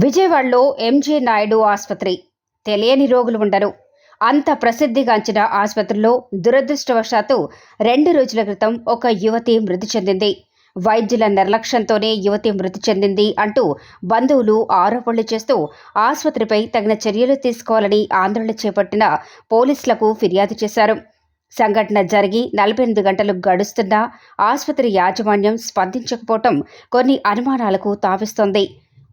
విజయవాడలో ఎంజే నాయుడు ఆసుపత్రి తెలియని రోగులు ఉండరు. అంత ప్రసిద్ధిగాంచిన ఆసుపత్రిలో దురదృష్టవశాత్తు 2 రోజుల క్రితం ఒక యువతి మృతి చెందింది. వైద్యుల నిర్లక్ష్యంతోనే యువతి మృతి చెందింది అంటూ బంధువులు ఆరోపణలు చేస్తూ ఆసుపత్రిపై తగిన చర్యలు తీసుకోవాలని ఆందోళన చేపట్టిన పోలీసులకు ఫిర్యాదు చేశారు. సంఘటన జరిగి 48 గంటలు గడుస్తున్నా ఆసుపత్రి యాజమాన్యం స్పందించకపోవటం కొన్ని అనుమానాలకు తావిస్తోంది.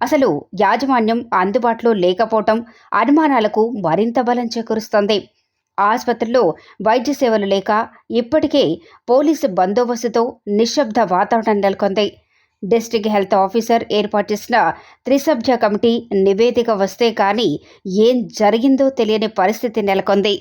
అసలు యాజమాన్యం అందుబాటులో లేకపోవటం అనుమానాలకు మరింత బలం చేకూరుస్తోంది. ఆసుపత్రిలో వైద్య సేవలు లేక ఇప్పటికే పోలీసు బందోబస్తుతో నిశ్శబ్ద వాతావరణం నెలకొంది. డిస్ట్రిక్ట్ హెల్త్ ఆఫీసర్ ఏర్పాటు చేసిన త్రిసభ్య కమిటీ నివేదిక వస్తే కానీ ఏం జరిగిందో తెలియని పరిస్థితి నెలకొంది.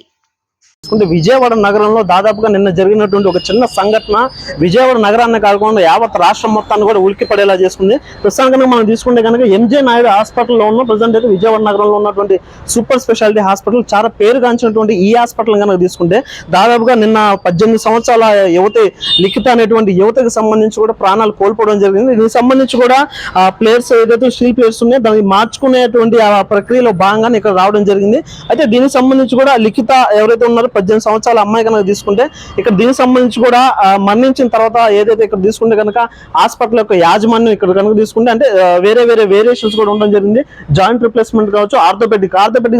విజయవాడ నగరంలో దాదాపుగా నిన్న జరిగినటువంటి ఒక చిన్న సంఘటన విజయవాడ నగరాన్ని కాకుండా యావత్ రాష్ట్రం మొత్తాన్ని కూడా ఉలిక్కి పడేలా చేసుకుంది. ప్రస్తుతానికి మనం తీసుకుంటే కనుక ఎంజే నాయుడు హాస్పిటల్లో ఉన్న ప్రజెంట్ అయితే విజయవాడ నగరంలో ఉన్నటువంటి సూపర్ స్పెషాలిటీ హాస్పిటల్ చాలా పేరుగాంచినటువంటి ఈ హాస్పిటల్ కనుక తీసుకుంటే దాదాపుగా నిన్న 18 సంవత్సరాల యువతి లిఖిత అనేటువంటి యువతకి సంబంధించి కూడా ప్రాణాలు కోల్పోవడం జరిగింది. దీనికి సంబంధించి కూడా ఆ ప్లేయర్స్ ఏదైతే స్టీల్ ప్లేయర్స్ ఉన్నాయో దాన్ని మార్చుకునేటువంటి ఆ ప్రక్రియలో భాగంగానే ఇక్కడ రావడం జరిగింది. అయితే దీనికి సంబంధించి కూడా లిఖిత ఎవరైతే ఉన్నారో 18 సంవత్సరాల అమ్మాయి కనుక తీసుకుంటే ఇక్కడ దీనికి సంబంధించి కూడా మరణించిన తర్వాత ఏదైతే ఇక్కడ తీసుకుంటే కనుక హాస్పిటల్ యొక్క యాజమాన్యం ఇక్కడ కనుక తీసుకుంటే అంటే వేరే వేరియేషన్స్ కూడా ఉండడం జరిగింది. జాయింట్ రిప్లేస్మెంట్ కావచ్చు, ఆర్థోపెడిక్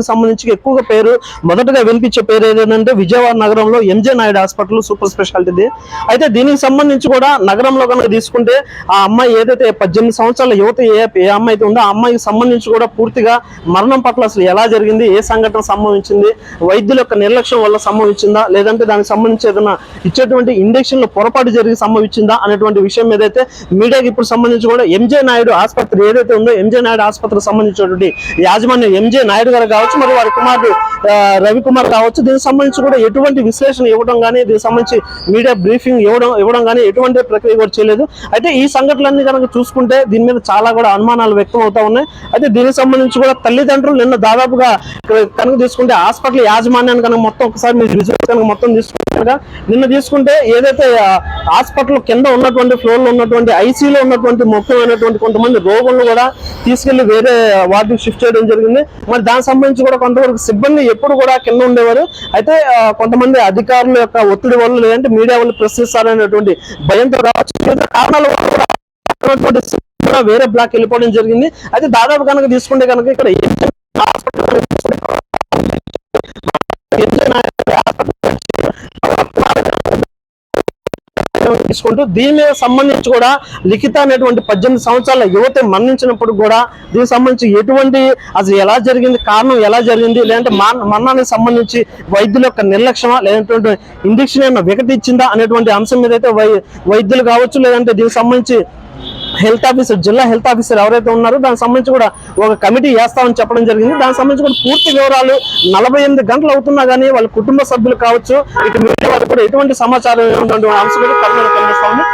సంబంధించి ఎక్కువగా పేరు మొదటగా వినిపించే పేరు ఏదంటే విజయవాడ నగరంలో MJ Naidu hospital super speciality. అయితే దీనికి సంబంధించి కూడా నగరంలో కనుక తీసుకుంటే ఆ అమ్మాయి ఏదైతే 18 సంవత్సరాల యువత ఏ అమ్మాయి అయితే ఉందో ఆ అమ్మాయికి సంబంధించి కూడా పూర్తిగా మరణం పట్ల అసలు ఎలా జరిగింది, ఏ సంఘటన సంభవించింది, వైద్యుల యొక్క నిర్లక్ష్యం వల్ల సంభవించిందా లేదంటే దానికి సంబంధించి ఏదైనా ఇచ్చేటువంటి ఇంజక్షన్లు పొరపాటు జరిగి సంభవించిందా అనేటువంటి విషయం ఏదైతే మీడియాకి ఇప్పుడు సంబంధించి కూడా ఎంజే నాయుడు ఆసుపత్రి ఏదైతే ఉందో ఎంజే నాయుడు ఆసుపత్రికి సంబంధించినటువంటి యాజమాన్యం ఎంజే నాయుడు గారు కావచ్చు, మరి వారి కుమారుడు రవికుమార్ కావచ్చు, దీనికి సంబంధించి కూడా ఎటువంటి విశ్లేషణ ఇవ్వడం కానీ దీనికి సంబంధించి మీడియా బ్రీఫింగ్ ఇవ్వడం కానీ ఎటువంటి ప్రక్రియ కూడా చేయలేదు. అయితే ఈ సంఘటనలన్నీ కనుక చూసుకుంటే దీని మీద చాలా కూడా అనుమానాలు వ్యక్తం అవుతా ఉన్నాయి. అయితే దీనికి సంబంధించి కూడా తల్లిదండ్రులు నిన్న దాదాపుగా కనుక తీసుకుంటే హాస్పిటల్ యాజమాన్యాన్ని కనుక మొత్తం ఒకసారి మొత్తం తీసుకుంటే నిన్న తీసుకుంటే ఏదైతే హాస్పిటల్ కింద ఉన్నటువంటి ఫ్లోర్ లో ఉన్నటువంటి ఐసీలో ఉన్నటువంటి ముఖ్యమైనటువంటి కొంతమంది రోగులను కూడా తీసుకెళ్లి వేరే వార్డుకి షిఫ్ట్ చేయడం జరిగింది. మరి దానికి సంబంధించి కూడా కొంతవరకు సిబ్బంది ఎప్పుడు కూడా కింద ఉండేవారు. అయితే కొంతమంది అధికారుల యొక్క ఒత్తిడి వల్ల లేదంటే మీడియా వాళ్ళు ప్రశ్నిస్తారనేటువంటి భయంతో కారణాల వల్ల వేరే బ్లాక్ వెళ్ళిపోవడం జరిగింది. అయితే దాదాపు కనుక తీసుకుంటే కనుక ఇక్కడ తీసుకుంటూ దీని మీద సంబంధించి కూడా లిఖిత అనేటువంటి 18 సంవత్సరాల యువత మరణించినప్పుడు కూడా దీనికి సంబంధించి ఎటువంటి అసలు ఎలా జరిగింది, కారణం ఎలా జరిగింది, లేదంటే మరణానికి సంబంధించి వైద్యుల యొక్క నిర్లక్ష్యమా లేదంటే ఇంజక్షన్ ఏమైనా వికటించిందా అనేటువంటి అంశం మీద అయితే వైద్యులు కావచ్చు లేదంటే దీనికి సంబంధించి హెల్త్ ఆఫీసర్ జిల్లా హెల్త్ ఆఫీసర్ ఎవరైతే ఉన్నారో దానికి సంబంధించి కూడా ఒక కమిటీ వేస్తామని చెప్పడం జరిగింది. దానికి సంబంధించి కూడా పూర్తి వివరాలు 48 గంటలు అవుతున్నా కానీ వాళ్ళ కుటుంబ సభ్యులు కావచ్చు ఇటు మీడియా వారికి కూడా ఎటువంటి సమాచారం అంశం కూడా కనిపిస్తా ఉంది.